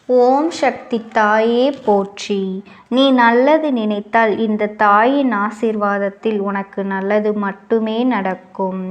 ஓம் சக்தி தாயே போற்றி. நீ நல்லது நினைத்தால் இந்த தாயின் ஆசீர்வாதத்தில் உனக்கு நல்லது மட்டுமே நடக்கும்.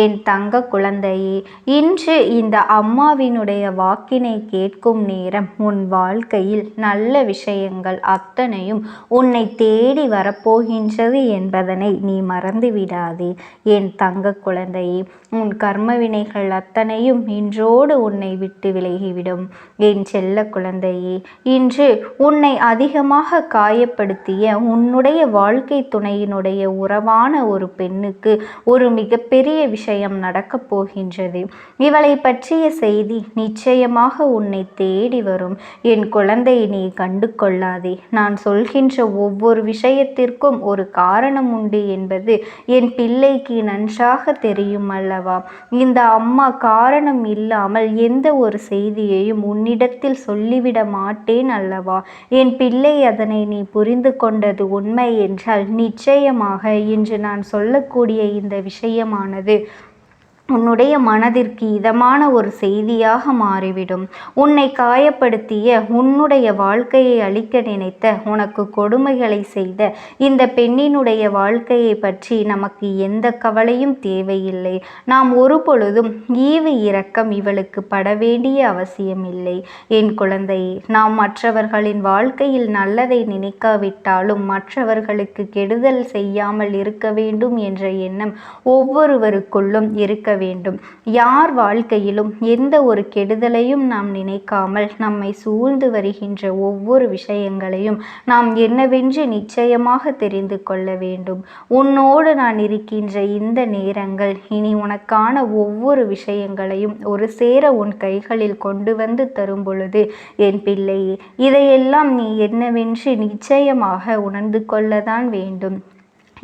என் தங்க குழந்தையே, இன்று இந்த அம்மாவினுடைய வாக்கினை கேட்கும் நேரம் உன் வாழ்க்கையில் நல்ல விஷயங்கள் அத்தனையும் உன்னை தேடி வரப்போகின்றது என்பதனை நீ மறந்துவிடாதே. என் தங்க குழந்தையே, உன் கர்ம வினைகள் அத்தனையும் இன்றோடு உன்னை விட்டு விலகிவிடும். என் செல்ல குழந்தையே, இன்று உன்னை அதிகமாக காயப்படுத்திய உன்னுடைய வாழ்க்கை துணையினுடைய உறவான ஒரு பெண்ணுக்கு ஒரு மிகப்பெரிய விஷயம் நடக்கப் போகின்றது. இவளை பற்றிய செய்தி நிச்சயமாக உன்னை தேடி வரும். என் குழந்தை, நீ கண்டு கொள்ளாதே. நான் சொல்கின்ற ஒவ்வொரு விஷயத்திற்கும் ஒரு காரணம் உண்டு என்பது என் பிள்ளைக்கு நன்றாக தெரியும் அல்லவா? இந்த அம்மா காரணம் இல்லாமல் எந்த ஒரு செய்தியையும் உன்னிடத்தில் சொல்லிவிட மாட்டேன் அல்லவா? என் பிள்ளை, அதனை நீ புரிந்து கொண்டது உண்மை என்றால் நிச்சயமாக இன்று நான் சொல்லக்கூடிய இந்த விஷயமானது உன்னுடைய மனதிற்கு இதமான ஒரு செய்தியாக மாறிவிடும். உன்னை காயப்படுத்திய, உன்னுடைய வாழ்க்கையை அழிக்க நினைத்த, உனக்கு கொடுமைகளை செய்த இந்த பெண்ணினுடைய வாழ்க்கையை பற்றி நமக்கு எந்த கவலையும் தேவையில்லை. நாம் ஒரு பொழுதும் ஈவு இரக்கம் இவளுக்கு பட வேண்டிய அவசியமில்லை. என் குழந்தையே, நாம் மற்றவர்களின் வாழ்க்கையில் நல்லதை நினைக்காவிட்டாலும் மற்றவர்களுக்கு கெடுதல் செய்யாமல் இருக்க வேண்டும் என்ற எண்ணம் ஒவ்வொருவருக்குள்ளும் இருக்க வேண்டும். யார் வாழ்க்கையிலும் எந்த ஒரு கெடுதலையும் நாம் நினைக்காமல் நம்மை சூழ்ந்து வருகின்ற ஒவ்வொரு விஷயங்களையும் நாம் என்னவென்று நிச்சயமாக தெரிந்து கொள்ள வேண்டும். உன்னோடு நான் இருக்கின்ற இந்த நேரங்கள் இனி உனக்கான ஒவ்வொரு விஷயங்களையும் ஒரு சேர உன் கைகளில் கொண்டு வந்து தரும் பொழுது, என் பிள்ளையே, இதையெல்லாம் நீ என்னவென்று நிச்சயமாக உணர்ந்து கொள்ளத்தான் வேண்டும்.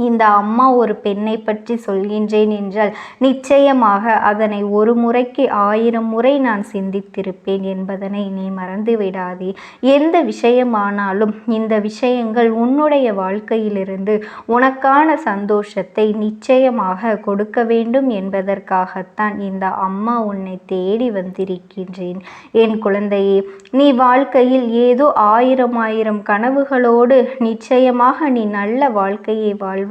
இந்த அம்மா ஒரு பெண்ணை பற்றி சொல்கின்றேன் என்றால் நிச்சயமாக அதனை ஒரு முறைக்கு 1000 முறை நான் சிந்தித்திருப்பேன் என்பதனை நீ மறந்து விடாதே. எந்த விஷயமானாலும் இந்த விஷயங்கள் உன்னுடைய வாழ்க்கையிலிருந்து உனக்கான சந்தோஷத்தை நிச்சயமாக கொடுக்க வேண்டும் என்பதற்காகத்தான் இந்த அம்மா உன்னை தேடி வந்திருக்கின்றேன். என் குழந்தையே, நீ வாழ்க்கையில் ஏதோ 1000 கனவுகளோடு நிச்சயமாக நீ நல்ல வாழ்க்கையை வாழ்வதற்காக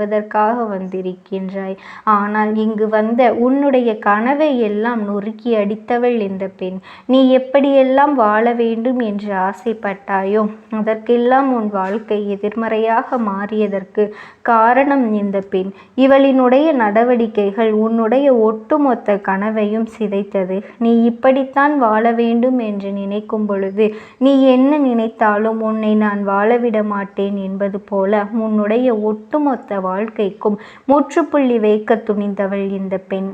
வந்திருக்கின்றாய். ஆனால் இங்கு வந்த உன்னுடைய கனவை எல்லாம் நொறுக்கி அடித்தவள் இந்த பெண். நீ எப்படியெல்லாம் வாழ வேண்டும் என்று ஆசைப்பட்டாயோ அதற்கெல்லாம் உன் வாழ்க்கை எதிர்மறையாக மாறியதற்கு காரணம் இந்த பெண். இவளினுடைய நடவடிக்கைகள் உன்னுடைய ஒட்டுமொத்த கனவையும் சிதைத்தது. நீ இப்படித்தான் வாழ வேண்டும் என்று நினைக்கும் பொழுது நீ என்ன நினைத்தாலும் உன்னை நான் வாழவிட மாட்டேன் என்பது போல உன்னுடைய ஒட்டுமொத்த வாழ்க்கைக்கும் முற்றுப்புள்ளி வைக்க துணிந்தவள் இந்த பெண்.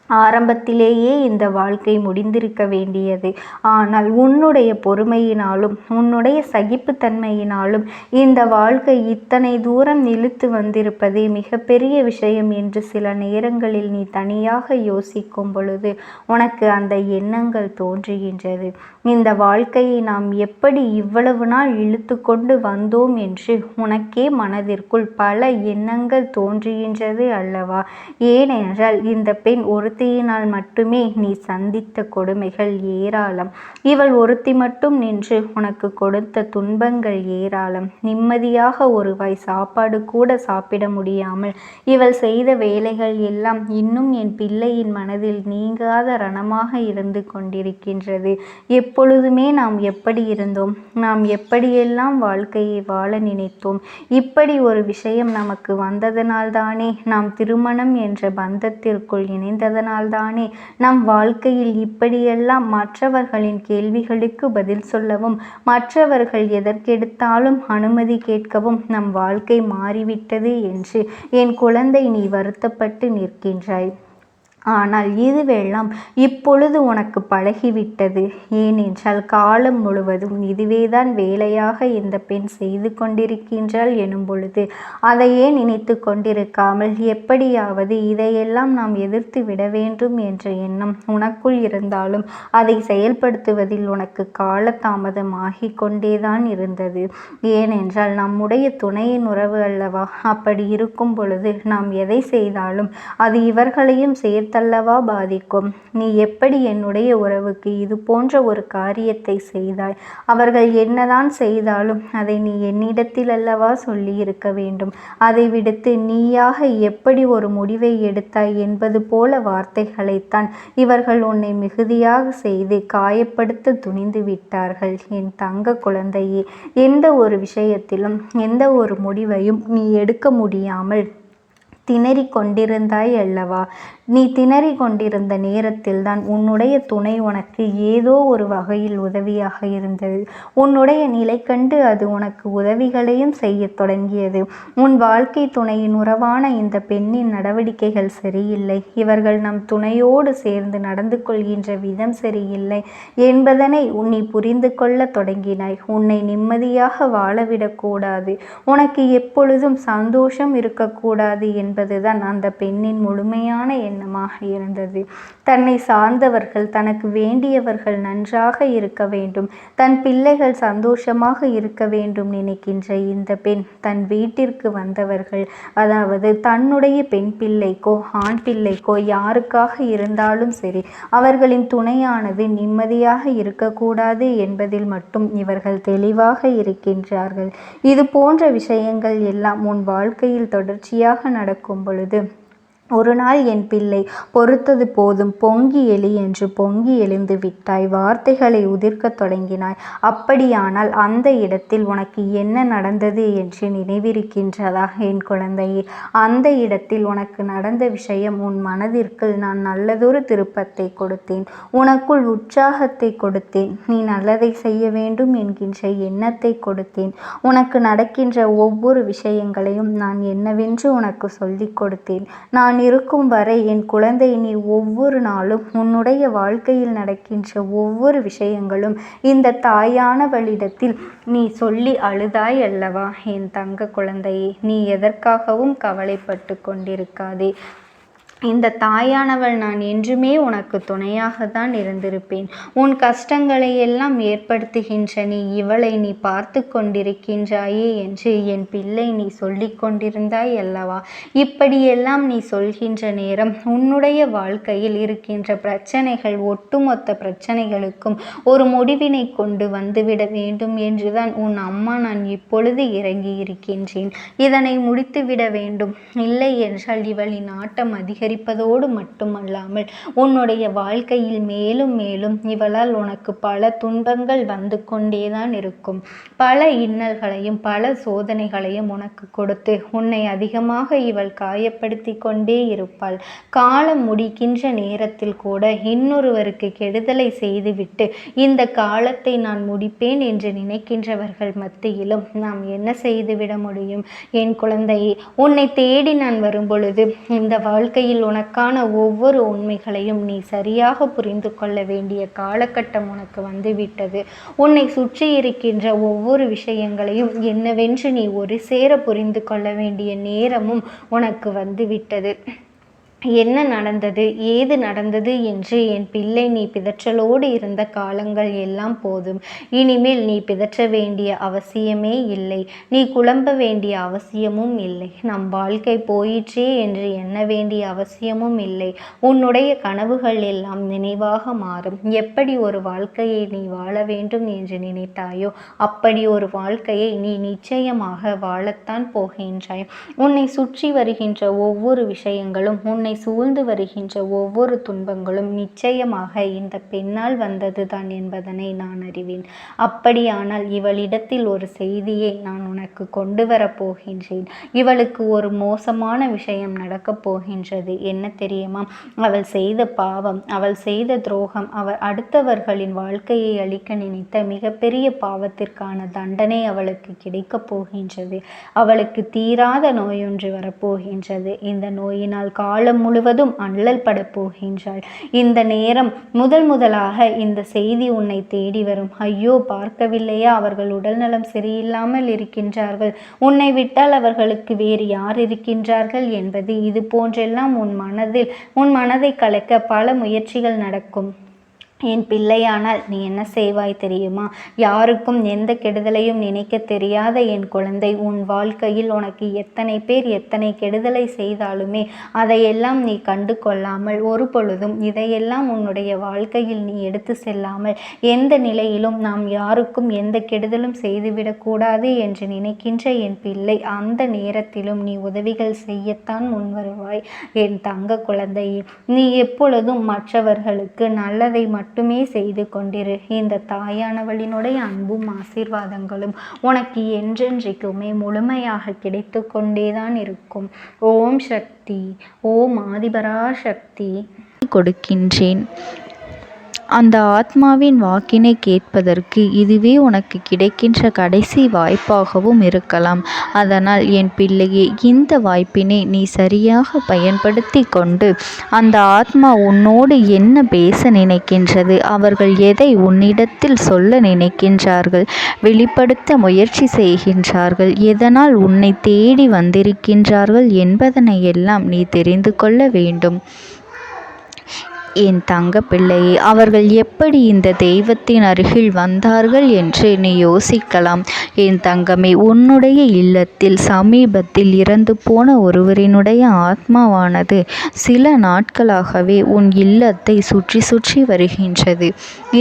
ஆரம்பத்திலேயே இந்த வாழ்க்கை முடிந்திருக்க வேண்டியது. ஆனால் உன்னுடைய பொறுமையினாலும் உன்னுடைய சகிப்புத்தன்மையினாலும் இந்த வாழ்க்கை இத்தனை தூரம் இழுத்து வந்திருப்பதே மிகப்பெரிய விஷயம் என்று சில நேரங்களில் நீ தனியாக யோசிக்கும் பொழுது உனக்கு அந்த எண்ணங்கள் தோன்றுகின்றது. இந்த வாழ்க்கையை நாம் எப்படி இவ்வளவு நாள் இழுத்து கொண்டு வந்தோம் என்று உனக்கே மனதிற்குள் பல எண்ணங்கள் தோன்றுகின்றது அல்லவா? ஏனென்றால் இந்த பெண் ஒருத்தியினால் மட்டுமே நீ சந்தித்த கொடுமைகள் ஏராளம். இவள் ஒருத்தி மட்டும் நின்று உனக்கு கொடுத்த துன்பங்கள் ஏராளம். நிம்மதியாக ஒரு வாய் சாப்பாடு கூட சாப்பிட முடியாமல் இவள் செய்த வேலைகள் எல்லாம் இன்னும் என் பிள்ளையின் மனதில் நீங்காத ரணமாக இருந்து கொண்டிருக்கின்றது. எப்பொழுதுமே நாம் எப்படி இருந்தோம், நாம் எப்படியெல்லாம் வாழ்க்கையை வாழ நினைத்தோம். இப்படி ஒரு விஷயம் நமக்கு வந்ததனால்தானே, நாம் திருமணம் என்ற பந்தத்திற்குள் இணைந்ததனால்தானே நம் வாழ்க்கையில் இப்படியெல்லாம் மற்றவர்களின் கேள்விகளுக்கு பதில் சொல்லவும் மற்றவர்கள் எதற்கெடுத்தாலும் அனுமதி கேட்கவும் நம் வாழ்க்கை மாறிவிட்டது என்று என் குழந்தை நீ வருத்தப்பட்டு நிற்கின்றாய். ஆனால் இதுவெல்லாம் இப்பொழுது உனக்கு பழகிவிட்டது. ஏனென்றால் காலம் முழுவதும் இதுவேதான் வேலையாக இந்த பெண் செய்து கொண்டிருக்கின்றாள் எனும் பொழுது அதையே நினைத்து கொண்டிருக்காமல் எப்படியாவது இதையெல்லாம் நாம் எதிர்த்து விட வேண்டும் என்ற எண்ணம் உனக்குள் இருந்தாலும் அதை செயல்படுத்துவதில் உனக்கு காலதாமதம் ஆகிக் கொண்டேதான் இருந்தது. ஏனென்றால் நம்முடைய துணையின் உறவு அல்லவா? அப்படி இருக்கும் பொழுது நாம் எதை செய்தாலும் அது இவர்களையும் சேர்த்து நினைத்தல்லவா பாதிக்கும். நீ எப்படி என்னுடைய உறவுக்கு இது போன்ற ஒரு காரியத்தை செய்தாய்? அவர்கள் என்னதான் செய்தாலும் அதை நீ என்னிடத்தில் அல்லவா சொல்லி இருக்க வேண்டும். அதை விடுத்து நீயாக எப்படி ஒரு முடிவை எடுத்தாய் என்பது போல வார்த்தைகளைத்தான் இவர்கள் உன்னை மிகுதியாக செய்து காயப்படுத்த துணிந்து விட்டார்கள். என் தங்க குழந்தையே, எந்த ஒரு விஷயத்திலும் எந்த ஒரு முடிவையும் நீ எடுக்க முடியாமல் திணறிக் கொண்டிருந்தாய் அல்லவா? நீ திணறிக் கொண்டிருந்த நேரத்தில்தான் உன்னுடைய துணை உனக்கு ஏதோ ஒரு வகையில் உதவியாக இருந்தது. உன்னுடைய நிலை கண்டு அது உனக்கு உதவிகளையும் செய்ய தொடங்கியது. உன் வாழ்க்கை துணையின் உறவான இந்த பெண்ணின் நடவடிக்கைகள் சரியில்லை, இவர்கள் நம் துணையோடு சேர்ந்து நடந்து கொள்கின்ற விதம் சரியில்லை என்பதனை நீ புரிந்து கொள்ள தொடங்கினாய். உன்னை நிம்மதியாக வாழவிடக்கூடாது, உனக்கு எப்பொழுதும் சந்தோஷம் இருக்கக்கூடாது என்பதுதான் அந்த பெண்ணின் முழுமையான எண்ணமாக இருந்தது. தன்னை சார்ந்தவர்கள், தனக்கு வேண்டியவர்கள் நன்றாக இருக்க வேண்டும், தன் பிள்ளைகள் சந்தோஷமாக இருக்க வேண்டும் நினைக்கின்ற இந்த பெண் தன் வீட்டிற்கு வந்தவர்கள், அதாவது தன்னுடைய பெண் பிள்ளைக்கோ ஆண் பிள்ளைக்கோ யாருக்காக இருந்தாலும் சரி, அவர்களின் துணையானது நிம்மதியாக இருக்கக்கூடாது என்பதில் மட்டும் இவர்கள் தெளிவாக இருக்கின்றார்கள். இது போன்ற விஷயங்கள் எல்லாம் உன் வாழ்க்கையில் தொடர்ச்சியாக நடக்கும் பொழுது ஒரு நாள் என் பிள்ளை பொறுத்தது போதும், பொங்கி எழு என்று பொங்கி எழுந்து விட்டாய். வார்த்தைகளை உதிர்க்கத் தொடங்கினாய். அப்படியானால் அந்த இடத்தில் உனக்கு என்ன நடந்தது என்று நினைவிருக்கின்றதா என் குழந்தையே? அந்த இடத்தில் உனக்கு நடந்த விஷயம், உன் மனதிற்கு நான் நல்லதொரு திருப்பத்தை கொடுத்தேன், உனக்குள் உற்சாகத்தை கொடுத்தேன், நீ நல்லதை செய்ய வேண்டும் என்கின்ற எண்ணத்தை கொடுத்தேன். உனக்கு நடக்கின்ற ஒவ்வொரு விஷயங்களையும் நான் என்னவென்று உனக்கு சொல்லிக் கொடுத்தேன். நான் இருக்கும் வரை என் குழந்தை, நீ ஒவ்வொரு நாளும் உன்னுடைய வாழ்க்கையில் நடக்கின்ற ஒவ்வொரு விஷயங்களும் இந்த தாயானவளிடத்தில் நீ சொல்லி அழுதாய் அல்லவா என் தங்க குழந்தையே? நீ எதற்காகவும் கவலைப்பட்டு கொண்டிருக்காதே. இந்த தாயானவள் நான் என்றுமே உனக்கு துணையாகத்தான் இருந்திருப்பேன். உன் கஷ்டங்களை எல்லாம் ஏற்படுத்துகின்ற இவளை நீ பார்த்து கொண்டிருக்கின்றாயே என்று என் பிள்ளை நீ சொல்லி கொண்டிருந்தாய் அல்லவா? இப்படியெல்லாம் நீ சொல்கின்ற நேரம் உன்னுடைய வாழ்க்கையில் இருக்கின்ற பிரச்சனைகள், ஒட்டுமொத்த பிரச்சனைகளுக்கும் ஒரு முடிவினை கொண்டு வந்துவிட வேண்டும் என்றுதான் உன் அம்மா நான் இப்பொழுது இறங்கி இருக்கின்றேன். இதனை முடித்துவிட வேண்டும். இல்லை என்றால் இவளின் ஆட்டம் அதிகரிப்பதோடு மட்டுமல்லாமல் உன்னுடைய வாழ்க்கையில் மேலும் மேலும் இவளால் உனக்கு பல துன்பங்கள் வந்து கொண்டேதான் இருக்கும். பல இன்னல்களையும் பல சோதனைகளையும் உனக்கு கொடுத்து உன்னை அதிகமாக இவள் காயப்படுத்தி கொண்டே இருப்பாள். காலம் முடிக்கின்ற நேரத்தில் கூட இன்னொருவருக்கு கெடுதலை செய்துவிட்டு இந்த காலத்தை நான் முடிப்பேன் என்று நினைக்கின்றவர்கள் மத்தியிலும் நாம் என்ன செய்துவிட முடியும் என் குழந்தையே? உன்னை தேடி நான் வரும்பொழுது இந்த வாழ்க்கையில் உனக்கான ஒவ்வொரு உண்மைகளையும் நீ சரியாக புரிந்து கொள்ள வேண்டிய காலகட்டம் உனக்கு வந்துவிட்டது. உன்னை சுற்றி இருக்கின்ற ஒவ்வொரு விஷயங்களையும் என்னவென்று நீ ஒரு சேர புரிந்து கொள்ள வேண்டிய நேரமும் உனக்கு வந்துவிட்டது. என்ன நடந்தது, ஏது நடந்தது என்று என் பிள்ளை நீ பிதற்றலோடு இருந்த காலங்கள் எல்லாம் போதும். இனிமேல் நீ பிதற்ற வேண்டிய அவசியமே இல்லை, நீ குழம்ப வேண்டிய அவசியமும் இல்லை, நம் வாழ்க்கை போயிற்றே என்று எண்ண வேண்டிய அவசியமும் இல்லை. உன்னுடைய கனவுகள் எல்லாம் நினைவாக மாறும். எப்படி ஒரு வாழ்க்கையை நீ வாழ வேண்டும் என்று நினைத்தாயோ அப்படி ஒரு வாழ்க்கையை நீ நிச்சயமாக வாழத்தான் போகின்றாய். உன்னை சுற்றி வருகின்ற ஒவ்வொரு விஷயங்களும், உன்னை சூழ்ந்து வருகின்ற ஒவ்வொரு துன்பங்களும் நிச்சயமாக இந்த பெண்ணால் வந்ததுதான் என்பதனை நான் அறிவேன். அப்படியானால் இவளிடத்தில் ஒரு செய்தியை நான் உனக்கு கொண்டு வரப் போகின்றேன். இவளுக்கு ஒரு மோசமான விஷயம் நடக்கப் போகின்றது. என்ன தெரியுமா? அவள் செய்த பாவம், அவள் செய்த துரோகம், அவள் அடுத்தவர்களின் வாழ்க்கையை அழிக்க நினைத்த மிகப்பெரிய பாவத்திற்கான தண்டனை அவளுக்கு கிடைக்கப் போகின்றது. அவளுக்கு தீராத நோயொன்று வரப்போகின்றது. இந்த நோயினால் காலம் முழுவதும் அல்லல் பட போகின்றாள். இந்த நேரம் முதலாக இந்த செய்தி உன்னை தேடி வரும். ஐயோ, பார்க்கவில்லையா, அவர்கள் உடல்நலம் சரியில்லாமல் இருக்கின்றார்கள், உன்னை விட்டால் அவர்களுக்கு வேறு யார் இருக்கின்றார்கள் என்பது இது போன்றெல்லாம் உன் மனதை கலைக்க பல முயற்சிகள் நடக்கும். என் பிள்ளையானால் நீ என்ன செய்வாய் தெரியுமா? யாருக்கும் எந்த கெடுதலையும் நினைக்க தெரியாத என் குழந்தை, உன் வாழ்க்கையில் உனக்கு எத்தனை பேர் எத்தனை கெடுதலை செய்தாலுமே அதையெல்லாம் நீ கண்டு கொள்ளாமல், ஒரு பொழுதும் இதையெல்லாம் உன்னுடைய வாழ்க்கையில் நீ எடுத்து செல்லாமல், எந்த நிலையிலும் நாம் யாருக்கும் எந்த கெடுதலும் செய்துவிடக்கூடாது என்று நினைக்கின்ற என் பிள்ளை, அந்த நேரத்திலும் நீ உதவிகள் செய்யத்தான் முன்வருவாய். என் தங்க குழந்தையே, நீ எப்பொழுதும் மற்றவர்களுக்கு நல்லதை மட்டுமே செய்து கொண்டிரு. இந்த தாயானவளினுடைய அன்பும் ஆசீர்வாதங்களும் உனக்கு என்றென்றைக்குமே முழுமையாக கிடைத்து கொண்டேதான் இருக்கும். ஓம் சக்தி, ஓம் ஆதிபரா சக்தி கொடுக்கின்றேன். அந்த ஆத்மாவின் வாக்கினை கேட்பதற்கு இதுவே உனக்கு கிடைக்கின்ற கடைசி வாய்ப்பாகவும் இருக்கலாம். அதனால் என் பிள்ளையே, இந்த வாய்ப்பினை நீ சரியாக பயன்படுத்தி கொண்டு அந்த ஆத்மா உன்னோடு என்ன பேச நினைக்கின்றது, அவர்கள் எதை உன்னிடத்தில் சொல்ல நினைக்கின்றார்கள், வெளிப்படுத்த முயற்சி செய்கின்றார்கள், எதனால் உன்னை தேடி வந்திருக்கின்றார்கள் என்பதனை எல்லாம் நீ தெரிந்து கொள்ள வேண்டும். என் தங்க பிள்ளையே, அவர்கள் எப்படி இந்த தெய்வத்தின் அருகில் வந்தார்கள் என்று நீ யோசிக்கலாம். என் தங்கமே, உன்னுடைய இல்லத்தில் சமீபத்தில் இறந்து போன ஒருவரினுடைய ஆத்மாவானது சில நாட்களாகவே உன் இல்லத்தை சுற்றி சுற்றி வருகின்றது.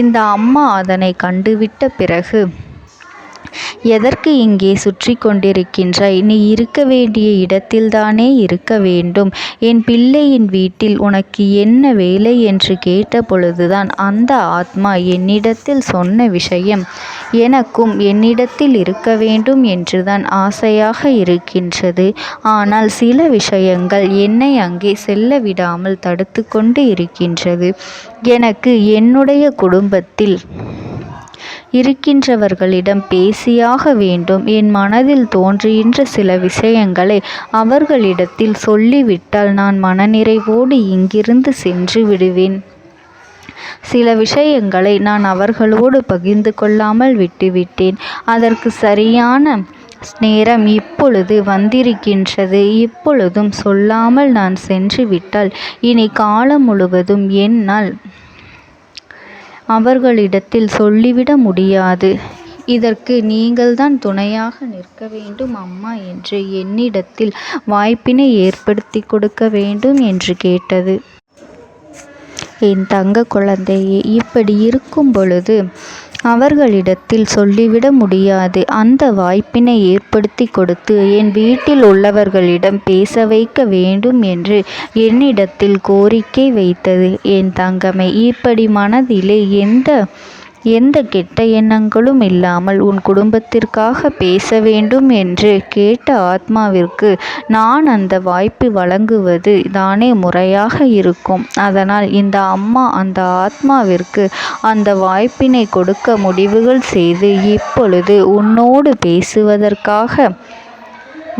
இந்த அம்மா அதனை கண்டுவிட்ட பிறகு, எதற்கு இங்கே சுற்றி கொண்டிருக்கின்றாய்? நீ இருக்க வேண்டிய இடத்தில்தானே இருக்க வேண்டும். என் பிள்ளையின் வீட்டில் உனக்கு என்ன வேலை என்று கேட்ட பொழுதுதான் அந்த ஆத்மா என்னிடத்தில் சொன்ன விஷயம், எனக்கும் என்னிடத்தில் இருக்க வேண்டும் என்றுதான் ஆசையாக இருக்கின்றது. ஆனால் சில விஷயங்கள் என்னை அங்கே செல்ல விடாமல் தடுத்து கொண்டு இருக்கின்றது. எனக்கு என்னுடைய குடும்பத்தில் இருக்கின்றவர்களிடம் பேசியாக வேண்டும். என் மனதில் தோன்றுகின்ற சில விஷயங்களை அவர்களிடத்தில் சொல்லிவிட்டால் நான் மனநிறைவோடு இங்கிருந்து சென்று விடுவேன். சில விஷயங்களை நான் அவர்களோடு பகிர்ந்து கொள்ளாமல் விட்டுவிட்டேன். அதற்கு சரியான நேரம் இப்பொழுது வந்திருக்கின்றது. இப்பொழுதும் சொல்லாமல் நான் சென்று விட்டால் இனி காலம் முழுவதும் என்னால் அவர்களிடத்தில் சொல்லிவிட முடியாது. இதற்கு நீங்கள்தான் துணையாக நிற்க வேண்டும் அம்மா என்று என்னிடத்தில் வாய்ப்பினை ஏற்படுத்தி கொடுக்க வேண்டும் என்று கேட்டது. என் தங்க குழந்தையே, இப்படி இருக்கும் பொழுது அவர்களிடத்தில் சொல்லிவிட முடியாது. அந்த வாய்ப்பினை ஏற்படுத்தி கொடுத்து என் வீட்டில் உள்ளவர்களிடம் பேச வைக்க வேண்டும் என்று என்னிடத்தில் கோரிக்கை வைத்தது. என் தங்கமே, இப்படி மனதிலே எந்த கெட்ட எண்ணங்களும் இல்லாமல் உன் குடும்பத்திற்காக பேச வேண்டும் என்று கேட்ட ஆத்மாவிற்கு நான் அந்த வாய்ப்பு வழங்குவது தானே முறையாக இருக்கும். அதனால் இந்த அம்மா அந்த ஆத்மாவிற்கு அந்த வாய்ப்பினை கொடுக்க முடிவுகள் செய்து இப்பொழுது உன்னோடு பேசுவதற்காக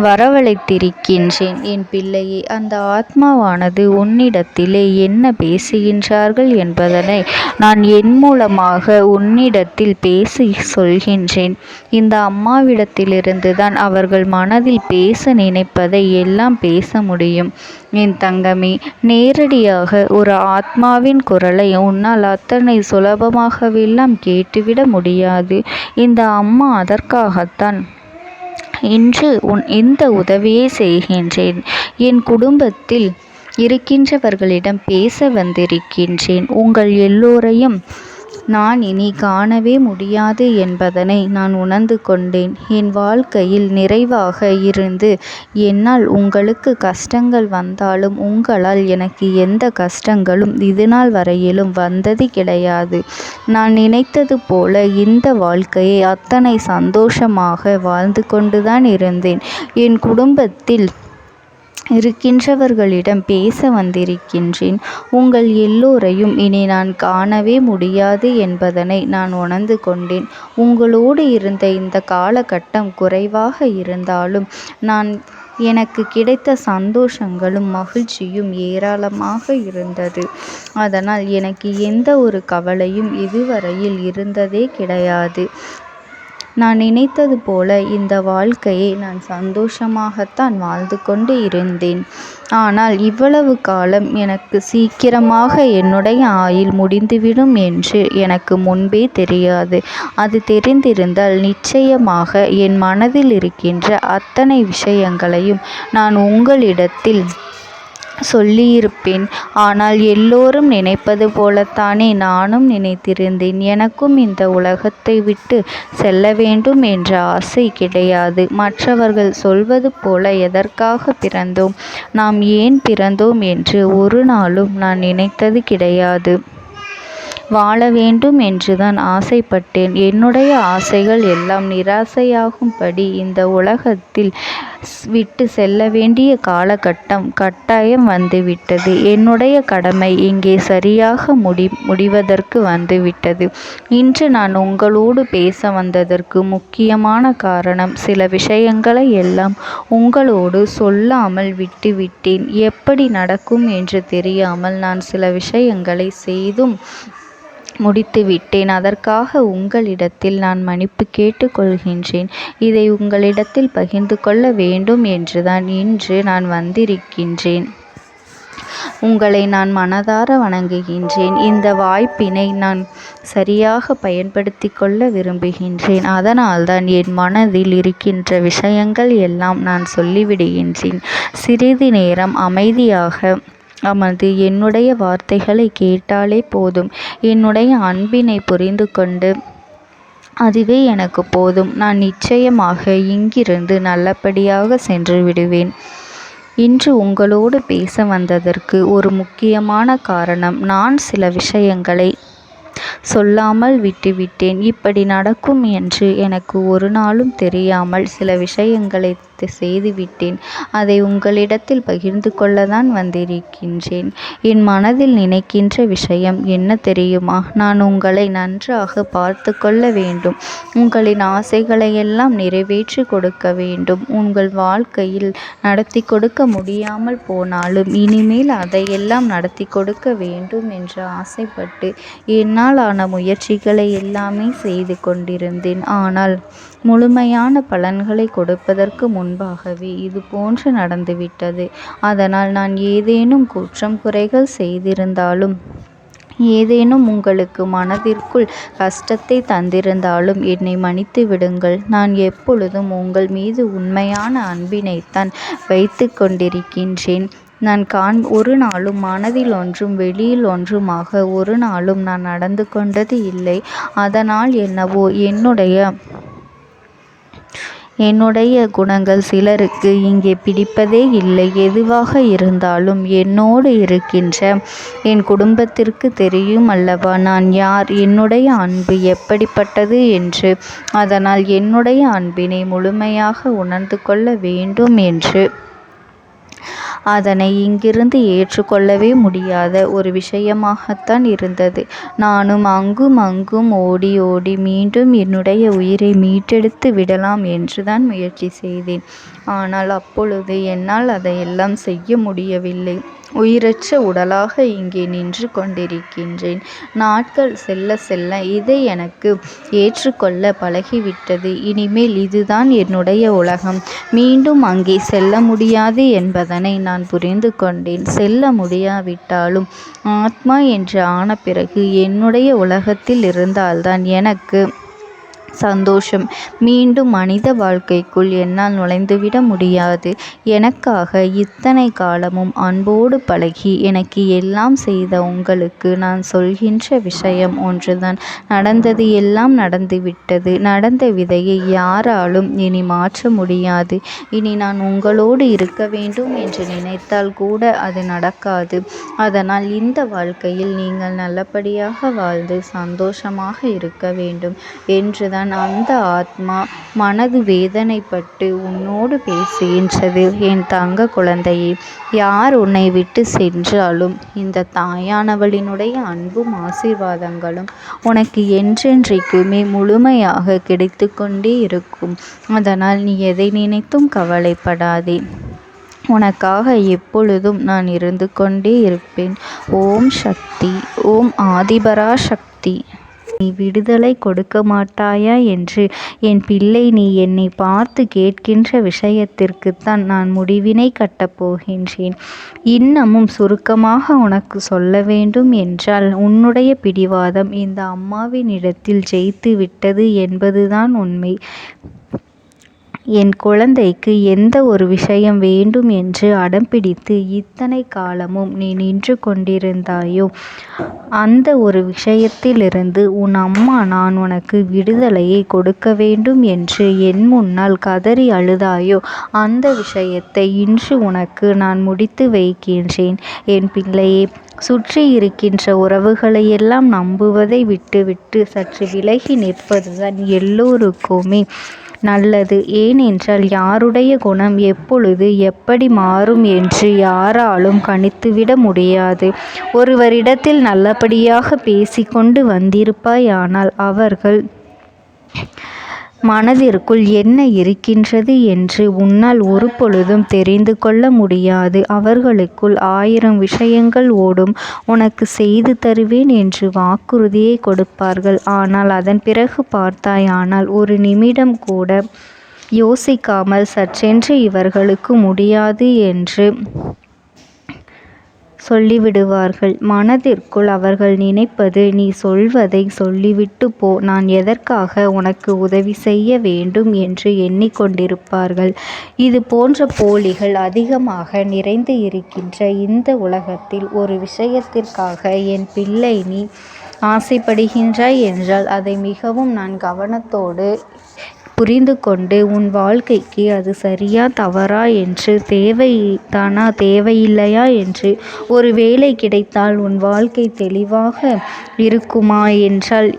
வரவழைத்திருக்கின்றேன். என் பிள்ளையே, அந்த ஆத்மாவானது உன்னிடத்திலே என்ன பேசுகின்றார்கள் என்பதனை நான் என் மூலமாக உன்னிடத்தில் பேசி சொல்கின்றேன். இந்த அம்மாவிடத்திலிருந்து தான் அவர்கள் மனதில் பேச நினைப்பதை எல்லாம் பேச முடியும். என் தங்கமே, நேரடியாக ஒரு ஆத்மாவின் குரலை உன்னால் அத்தனை சுலபமாகவெல்லாம் கேட்டுவிட முடியாது. இந்த அம்மா அதற்காகத்தான் இன்று இந்த உதவியை செய்கின்றேன். என் குடும்பத்தில் இருக்கின்றவர்களிடம் பேச வந்திருக்கின்றேன். உங்கள் எல்லோரையும் நான் இனி காணவே முடியாது என்பதனை நான் உணர்ந்து கொண்டேன். என் வாழ்க்கையில் நிறைவாக இருந்து என்னால் உங்களுக்கு கஷ்டங்கள் வந்தாலும் உங்களால் எனக்கு எந்த கஷ்டங்களும் இதுநாள் வரையிலும் வந்தது கிடையாது. நான் நினைத்தது போல இந்த வாழ்க்கையை அத்தனை சந்தோஷமாக வாழ்ந்து கொண்டுதான் இருந்தேன். என் குடும்பத்தில் இருக்கின்றவர்களிடம் பேச வந்திருக்கின்றேன். உங்கள் எல்லோரையும் இனி நான் காணவே முடியாது என்பதனை நான் உணர்ந்து கொண்டேன். உங்களோடு இருந்த இந்த காலகட்டம் குறைவாக இருந்தாலும் எனக்கு கிடைத்த சந்தோஷங்களும் மகிழ்ச்சியும் ஏராளமாக இருந்தது. அதனால் எனக்கு எந்த ஒரு கவலையும் இதுவரையில் இருந்ததே கிடையாது. நான் நினைத்தது போல இந்த வாழ்க்கையை நான் சந்தோஷமாகத்தான் வாழ்ந்து கொண்டு இருந்தேன். ஆனால் இவ்வளவு காலம் எனக்கு சீக்கிரமாக என்னுடைய ஆயுள் முடிந்துவிடும் என்று எனக்கு முன்பே தெரியாது. அது தெரிந்திருந்தால் நிச்சயமாக என் மனதில் இருக்கின்ற அத்தனை விஷயங்களையும் நான் உங்களிடத்தில் சொல்லியிருப்பேன். ஆனால் எல்லோரும் நினைப்பது போலத்தானே நானும் நினைத்திருந்தேன். எனக்கும் இந்த உலகத்தை விட்டு செல்ல வேண்டும் என்ற ஆசை கிடையாது. மற்றவர்கள் சொல்வது போல எதற்காக பிறந்தோம், நாம் ஏன் பிறந்தோம் என்று ஒரு நாளும் நான் நினைத்தது கிடையாது. வாழ வேண்டும் என்றுதான் ஆசைப்பட்டேன். என்னுடைய ஆசைகள் எல்லாம் நிராசையாகும்படி இந்த உலகத்தில் விட்டு செல்ல வேண்டிய காலகட்டம் கட்டாயம் வந்துவிட்டது. என்னுடைய கடமை இங்கே சரியாக முடிவதற்கு வந்துவிட்டது. இன்று நான் உங்களோடு பேச வந்ததற்கு முக்கியமான காரணம், சில விஷயங்களை எல்லாம் உங்களோடு சொல்லாமல் விட்டுவிட்டேன். எப்படி நடக்கும் என்று தெரியாமல் நான் சில விஷயங்களை செய்தும் முடித்துவிட்டேன். அதற்காக உங்களிடத்தில் நான் மன்னிப்பு கேட்டுக்கொள்கின்றேன். இதை உங்களிடத்தில் பகிர்ந்து கொள்ள வேண்டும் என்றுதான் இன்று நான் வந்திருக்கின்றேன். உங்களை நான் மனதார வணங்குகின்றேன். இந்த வாய்ப்பினை நான் சரியாக பயன்படுத்தி கொள்ள விரும்புகின்றேன். அதனால்தான் என் மனதில் இருக்கின்ற விஷயங்கள் எல்லாம் நான் சொல்லிவிடுகின்றேன். சிறிது நேரம் அமைதியாக அமர்ந்து என்னுடைய வார்த்தைகளை கேட்டாலே போதும். என்னுடைய அன்பினை புரிந்து கொண்டு அதுவே எனக்கு போதும். நான் நிச்சயமாக இங்கிருந்து நல்லபடியாக சென்று விடுவேன். இன்று உங்களோடு பேச வந்ததற்கு ஒரு முக்கியமான காரணம், நான் சில விஷயங்களை சொல்லாமல் விட்டுவிட்டேன். இப்படி நடக்கும் என்று எனக்கு ஒரு நாளும் தெரியாமல் சில விஷயங்களை செய்துவிட்டேன். அதை உங்களிடத்தில் பகிர்ந்து கொள்ளத்தான் வந்திருக்கின்றேன். என் மனதில் நினைக்கின்ற விஷயம் என்ன தெரியுமா? நான் உங்களை நன்றாக பார்த்து கொள்ள வேண்டும். உங்களின் ஆசைகளை எல்லாம் நிறைவேற்றி கொடுக்க வேண்டும். உங்கள் வாழ்க்கையில் நடத்தி கொடுக்க முடியாமல் போனாலும் இனிமேல் அதையெல்லாம் நடத்தி கொடுக்க வேண்டும் என்று ஆசைப்பட்டு என்னால் ஆன முயற்சிகளை எல்லாமே செய்து கொண்டிருந்தேன். ஆனால் முழுமையான பலன்களை கொடுப்பதற்கு முன்பாகவே இது போன்று நடந்துவிட்டது. அதனால் நான் ஏதேனும் குற்றம் குறைகள் செய்திருந்தாலும், ஏதேனும் உங்களுக்கு மனதிற்குள் கஷ்டத்தை தந்திருந்தாலும் என்னை மன்னித்து விடுங்கள். நான் எப்பொழுதும் உங்கள் மீது உண்மையான அன்பினைத்தான் வைத்து கொண்டிருக்கின்றேன். நான் ஒரு நாளும் மனதில் ஒன்றும் வெளியில் ஒன்றுமாக ஒரு நாளும் நான் நடந்து கொண்டது இல்லை. அதனால் என்னவோ என்னுடைய குணங்கள் சிலருக்கு இங்கே பிடிப்பதே இல்லை. எதுவாக இருந்தாலும் என்னோடு இருக்கின்ற என் குடும்பத்திற்கு தெரியும் அல்லவா நான் யார், என்னுடைய அன்பு எப்படிப்பட்டது என்று. அதனால் என்னுடைய அன்பினை முழுமையாக உணர்ந்து கொள்ள வேண்டும் என்று அதனை இங்கிருந்து ஏற்றுக்கொள்ளவே முடியாத ஒரு விஷயமாகத்தான் இருந்தது. நானும் அங்கும் அங்கும் ஓடி ஓடி மீண்டும் என்னுடைய உயிரை மீட்டெடுத்து விடலாம் என்றுதான் முயற்சி செய்தேன். ஆனால் அப்பொழுது என்னால் அதையெல்லாம் செய்ய முடியவில்லை. உயிரற்ற உடலாக இங்கே நின்று கொண்டிருக்கின்றேன். நாட்கள் செல்ல செல்ல இதை எனக்கு ஏற்றுக்கொள்ள பழகிவிட்டது. இனிமேல் இதுதான் என்னுடைய உலகம். மீண்டும் அங்கே செல்ல முடியாது என்பதனை நான் புரிந்து கொண்டேன். செல்ல முடியாவிட்டாலும் ஆத்மா என்று ஆன பிறகு என்னுடைய உலகத்தில் இருந்தால்தான் எனக்கு சந்தோஷம். மீண்டும் மனித வாழ்க்கைக்குள் என்னால் நுழைந்துவிட முடியாது. எனக்காக இத்தனை காலமும் அன்போடு பழகி எனக்கு எல்லாம் செய்த உங்களுக்கு நான் சொல்கின்ற விஷயம் ஒன்றுதான். நடந்தது எல்லாம் நடந்துவிட்டது. நடந்த விதையை யாராலும் இனி மாற்ற முடியாது. இனி நான் உங்களோடு இருக்க வேண்டும் என்று நினைத்தால் கூட அது நடக்காது. அதனால் இந்த வாழ்க்கையில் நீங்கள் நல்லபடியாக வாழ்ந்து சந்தோஷமாக இருக்க வேண்டும் என்றுதான் அந்த ஆத்மா மனது வேதனைப்பட்டு உன்னோடு பேசுகின்றது. என் தங்க குழந்தையே, யார் உன்னை விட்டு சென்றாலும் இந்த தாயானவளினுடைய அன்பும் ஆசீர்வாதங்களும் உனக்கு என்றென்றைக்குமே முழுமையாக கிடைத்து கொண்டே இருக்கும். அதனால் நீ எதை நினைத்தும் கவலைப்படாதே. உனக்காக எப்பொழுதும் நான் இருந்து கொண்டே இருப்பேன். ஓம் சக்தி. ஓம் ஆதிபரா சக்தி. விடுதலை கொடுக்க மாட்டாயா என்று என் பிள்ளை, நீ என்னை பார்த்து கேட்கின்ற விஷயத்திற்குத்தான் நான் முடிவினை கட்டப் போகின்றேன். இன்னமும் சுருக்கமாக உனக்கு சொல்ல வேண்டும் என்றால், உன்னுடைய பிடிவாதம் இந்த அம்மாவினிடத்தில் ஜெயித்து விட்டது என்பதுதான் உண்மை. என் குழந்தைக்கு எந்த ஒரு விஷயம் வேண்டும் என்று அடம்பிடித்து இத்தனை காலமும் நீ நின்று கொண்டிருந்தாயோ, அந்த ஒரு விஷயத்திலிருந்து உன் அம்மா நான் உனக்கு விடுதலையை கொடுக்க வேண்டும் என்று என் முன்னால் கதறி அழுதாயோ, அந்த விஷயத்தை இன்று உனக்கு நான் முடித்து வைக்கின்றேன். என் பிள்ளையே, சுற்றி இருக்கின்ற உறவுகளையெல்லாம் நம்புவதை விட்டுவிட்டு சற்று விலகி நிற்பதுதான் எல்லோருக்குமே நல்லது. ஏனென்றால் யாருடைய குணம் எப்பொழுது எப்படி மாறும் என்று யாராலும் கணித்துவிட முடியாது. ஒருவரிடத்தில் நல்லபடியாக பேசிக்கொண்டு வந்திருப்பாயானால் அவர்கள் மனதிற்குள் என்ன இருக்கின்றது என்று உன்னால் ஒரு பொழுதும் தெரிந்து கொள்ள முடியாது. அவர்களுக்குள் 1000 விஷயங்கள் ஓடும். உனக்கு செய்து தருவேன் என்று வாக்குறுதியை கொடுப்பார்கள். ஆனால் அதன் பிறகு பார்த்தாயானால் ஒரு நிமிடம் கூட யோசிக்காமல் சற்றென்று இவர்களுக்கு முடியாது என்று சொல்லிவிடுவார்கள். மனதிற்குள் அவர்கள் நினைப்பது, நீ சொல்வதை சொல்லிவிட்டு போ, நான் எதற்காக உனக்கு உதவி செய்ய வேண்டும் என்று எண்ணிக்கொண்டிருப்பார்கள். இது போன்ற போலிகள் அதிகமாக நிறைந்து இருக்கின்ற இந்த உலகத்தில் ஒரு விஷயத்திற்காக என் பிள்ளை நீ ஆசைப்படுகின்றாய் என்றால் அதை மிகவும் நான் கவனத்தோடு புரிந்து கொண்டு உன் வாழ்க்கைக்கு அது சரியா தவறா என்று, தேவைதானா தேவையில்லையா என்று, ஒரு வேலை கிடைத்தால் உன் வாழ்க்கை தெளிவாக இருக்குமா என்றால்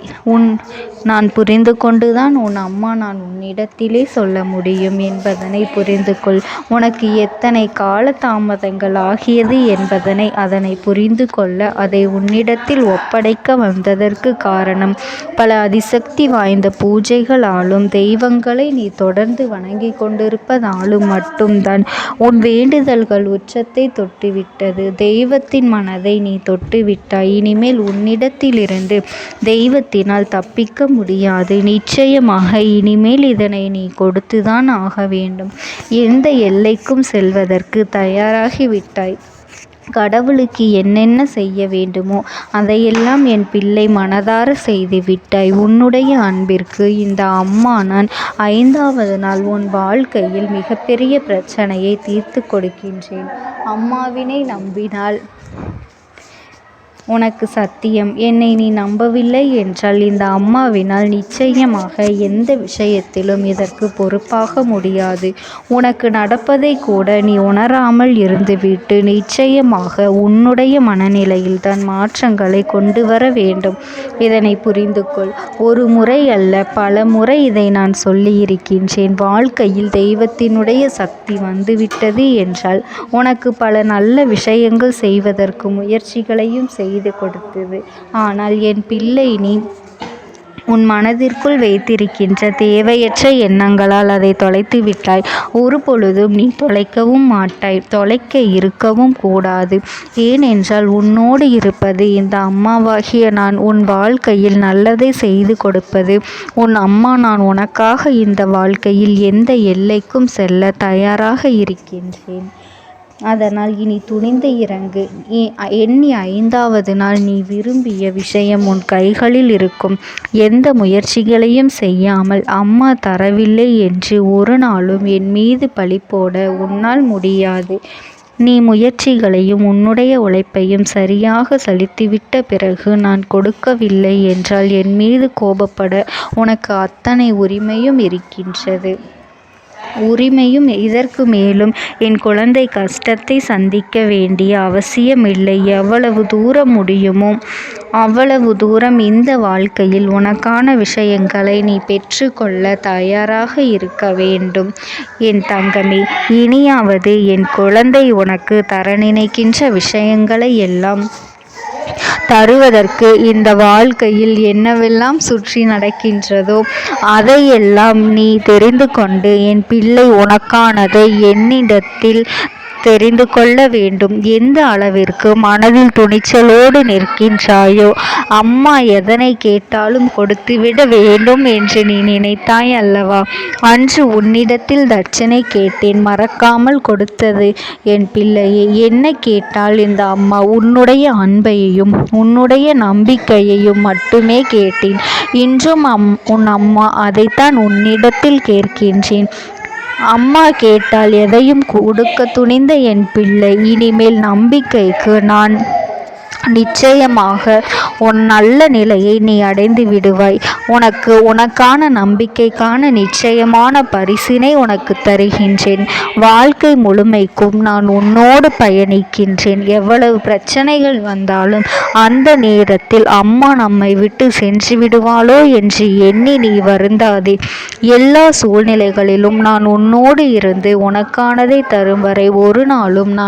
நான் புரிந்து கொண்டுதான் உன் அம்மா நான் உன்னிடத்திலே சொல்ல முடியும் என்பதனை புரிந்து கொள். உனக்கு எத்தனை கால தாமதங்கள் ஆகியது என்பதனை அதனை புரிந்து கொள்ள அதை உன்னிடத்தில் ஒப்படைக்க வந்ததற்கு காரணம், பல அதிசக்தி வாய்ந்த பூஜைகளாலும் தெய்வங்களை நீ தொடர்ந்து வணங்கி கொண்டிருப்பதாலும் மட்டும்தான் உன் வேண்டுதல்கள் உச்சத்தை தொட்டுவிட்டது. தெய்வத்தின் மனதை நீ தொட்டுவிட்டாய். இனிமேல் உன்னிடத்திலிருந்து தெய்வத்தினால் தப்பிக்க முடியாது. நிச்சயமாக இனிமேல் இதனை நீ கொடுத்துதான் ஆக வேண்டும். எந்த எல்லைக்கும் செல்வதற்கு தயாராகிவிட்டாய். கடவுளுக்கு என்னென்ன செய்ய வேண்டுமோ அதையெல்லாம் என் பிள்ளை மனதார செய்து விட்டாய். உன்னுடைய அன்பிற்கு இந்த அம்மா நான் 5வது நாள் உன் வாழ்க்கையில் மிகப்பெரிய பிரச்சனையை தீர்த்து கொடுக்கின்றேன். அம்மாவினை நம்பினால் உனக்கு சத்தியம். என்னை நீ நம்பவில்லை என்றால் இந்த அம்மாவினால் நிச்சயமாக எந்த விஷயத்திலும் இதற்கு பொறுப்பாக முடியாது. உனக்கு நடப்பதை கூட நீ உணராமல் இருந்துவிட்டு நிச்சயமாக உன்னுடைய மனநிலையில் தான் மாற்றங்களை கொண்டு வர வேண்டும். இதனை புரிந்து கொள். ஒரு முறை அல்ல, பல முறை இதை நான் சொல்லியிருக்கின்றேன். வாழ்க்கையில் தெய்வத்தினுடைய சக்தி வந்துவிட்டது என்றால் உனக்கு பல நல்ல விஷயங்கள் செய்வதற்கு முயற்சிகளையும் செய்து கொடுத்தது. ஆனால் என் பிள்ளை, நீ உன் மனதிற்குள் வைத்திருக்கின்ற தேவையற்ற எண்ணங்களால் அதை தொலைத்து விட்டாய். ஒரு பொழுதும் நீ தொலைக்கவும் மாட்டாய். தொலைக்க இருக்கவும் கூடாது. ஏனென்றால் உன்னோடு இருப்பது இந்த அம்மாவாகிய நான். உன் வாழ்க்கையில் நல்லதை செய்து கொடுப்பது உன் அம்மா நான். உனக்காக இந்த வாழ்க்கையில் எந்த எல்லைக்கும் செல்ல தயாராக இருக்கின்றேன். அதனால் இனி துணிந்து இறங்கு. எண்ணி 5வது நாள் நீ விரும்பிய விஷயம் உன் கைகளில் இருக்கும். எந்த முயற்சிகளையும் செய்யாமல் அம்மா தரவில்லை என்று ஒரு நாளும் என் மீது பழி போட உன்னால் முடியாது. நீ முயற்சிகளையும் உன்னுடைய உழைப்பையும் சரியாக செலுத்திவிட்ட பிறகு நான் கொடுக்கவில்லை என்றால் என் மீது கோபப்பட உனக்கு அத்தனை உரிமையும் இருக்கின்றது. இதற்கு மேலும் என் குழந்தை கஷ்டத்தை சந்திக்க வேண்டிய அவசியமில்லை. எவ்வளவு தூரம் முடியுமோ அவ்வளவு தூரம் இந்த வாழ்க்கையில் உனக்கான விஷயங்களை நீ பெற்றுக்கொள்ள தயாராக இருக்க வேண்டும். என் தங்கமே, இனியாவது என் குழந்தை உனக்கு தர நினைக்கின்ற விஷயங்களை எல்லாம் தருவதற்கு இந்த வாழ்க்கையில் என்னவெல்லாம் சுற்றி நடக்கின்றதோ அதையெல்லாம் நீ தெரிந்து கொண்டு என் பிள்ளை உனக்கானதை என்னிடத்தில் தெரிந்து கொள்ள வேண்டும். எந்த அளவிற்கு மனதில் துணிச்சலோடு நிற்கின்றாயோ, அம்மா எதனை கேட்டாலும் கொடுத்துவிட வேண்டும் என்று நீ நினைத்தாய் அல்லவா? அன்று உன்னிடத்தில் தட்சணை கேட்டேன், மறக்காமல் கொடுத்தது என் பிள்ளையே. என்ன கேட்டால் இந்த அம்மா? உன்னுடைய அன்பையும் உன்னுடைய நம்பிக்கையையும் மட்டுமே கேட்டேன். இன்றும் உன் அம்மா அதைத்தான் உன்னிடத்தில் கேட்கின்றேன். அம்மா கேட்டால் எதையும் கொடுக்க துணிந்த என் பிள்ளை, இனிமேல் நம்பிக்கைக்கு நான் நிச்சயமாக உன் நல்ல நிலையை நீ அடைந்து விடுவாய். உனக்கான நம்பிக்கைக்கான நிச்சயமான பரிசினை உனக்கு தருகின்றேன். வாழ்க்கை முழுமைக்கும் நான் உன்னோடு பயணிக்கின்றேன். எவ்வளவு பிரச்சனைகள் வந்தாலும் அந்த நேரத்தில் அம்மா நம்மை விட்டு சென்று விடுவாளோ என்று எண்ணி நீ வருந்தாதே. எல்லா சூழ்நிலைகளிலும் நான் உன்னோடு இருந்து உனக்கானதை தரும் வரை ஒரு நாளும் நான்